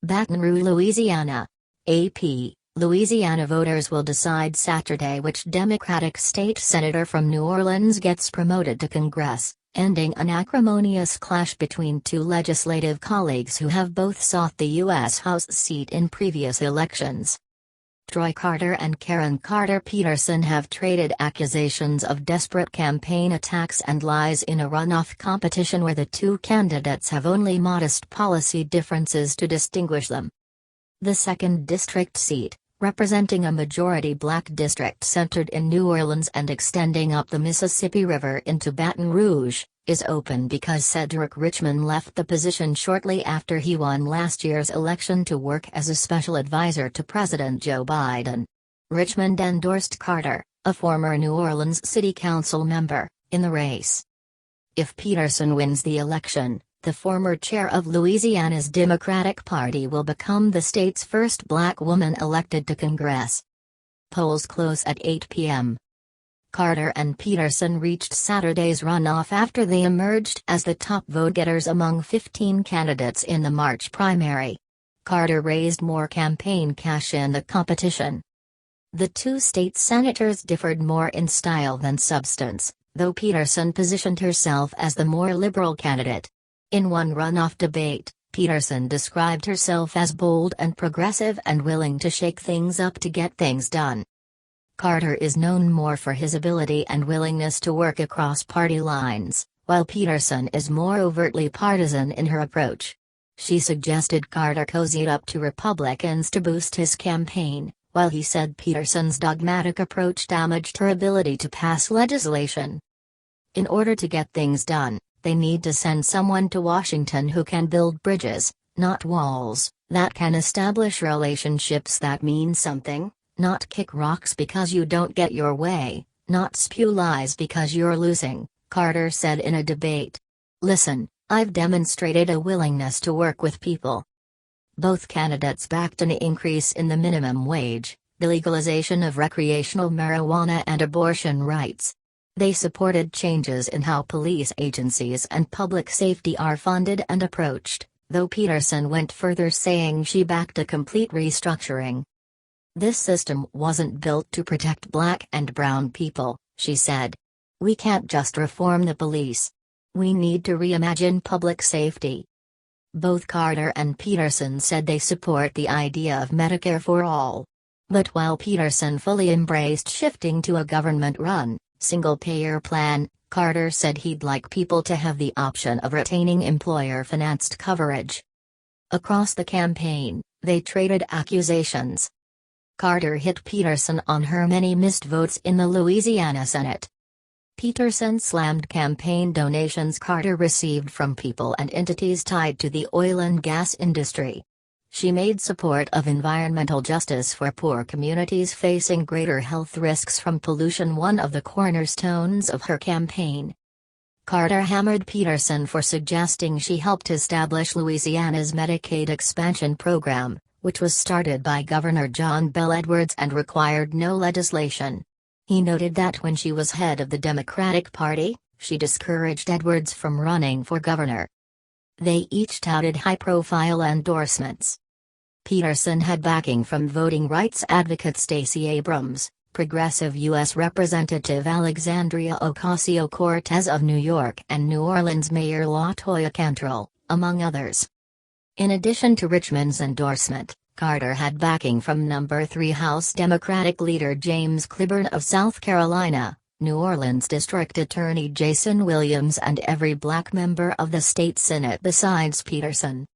Baton Rouge, Louisiana. AP, Louisiana voters will decide Saturday which Democratic state senator from New Orleans gets promoted to Congress, ending an acrimonious clash between two legislative colleagues who have both sought the U.S. House seat in previous elections. Troy Carter and Karen Carter Peterson have traded accusations of desperate campaign attacks and lies in a runoff competition where the two candidates have only modest policy differences to distinguish them. The 2nd District seat, representing a majority black district centered in New Orleans and extending up the Mississippi River into Baton Rouge, is open because Cedric Richmond left the position shortly after he won last year's election to work as a special advisor to President Joe Biden. Richmond endorsed Carter, a former New Orleans City Council member, in the race. If Peterson wins the election, the former chair of Louisiana's Democratic Party will become the state's first black woman elected to Congress. Polls close at 8 p.m. Carter and Peterson reached Saturday's runoff after they emerged as the top vote-getters among 15 candidates in the March primary. Carter raised more campaign cash in the competition. The two state senators differed more in style than substance, though Peterson positioned herself as the more liberal candidate. In one runoff debate, Peterson described herself as bold and progressive and willing to shake things up to get things done. Carter is known more for his ability and willingness to work across party lines, while Peterson is more overtly partisan in her approach. She suggested Carter cozied up to Republicans to boost his campaign, while he said Peterson's dogmatic approach damaged her ability to pass legislation. In order to get things done, they need to send someone to Washington who can build bridges, not walls, that can establish relationships that mean something, not kick rocks because you don't get your way, not spew lies because you're losing, Carter said in a debate. Listen, I've demonstrated a willingness to work with people. Both candidates backed an increase in the minimum wage, the legalization of recreational marijuana and abortion rights. They supported changes in how police agencies and public safety are funded and approached, though Peterson went further saying she backed a complete restructuring. This system wasn't built to protect black and brown people, she said. We can't just reform the police. We need to reimagine public safety. Both Carter and Peterson said they support the idea of Medicare for all. But while Peterson fully embraced shifting to a government-run, single-payer plan, Carter said he'd like people to have the option of retaining employer-financed coverage. Across the campaign, they traded accusations. Carter hit Peterson on her many missed votes in the Louisiana Senate. Peterson slammed campaign donations Carter received from people and entities tied to the oil and gas industry. She made support of environmental justice for poor communities facing greater health risks from pollution one of the cornerstones of her campaign. Carter hammered Peterson for suggesting she helped establish Louisiana's Medicaid expansion program, which was started by Governor John Bel Edwards and required no legislation. He noted that when she was head of the Democratic Party, she discouraged Edwards from running for governor. They each touted high-profile endorsements. Peterson had backing from voting rights advocate Stacey Abrams, progressive U.S. Representative Alexandria Ocasio-Cortez of New York and New Orleans Mayor LaToya Cantrell, among others. In addition to Richmond's endorsement, Carter had backing from No. 3 House Democratic leader James Clyburn of South Carolina, New Orleans District Attorney Jason Williams and every black member of the state Senate besides Peterson.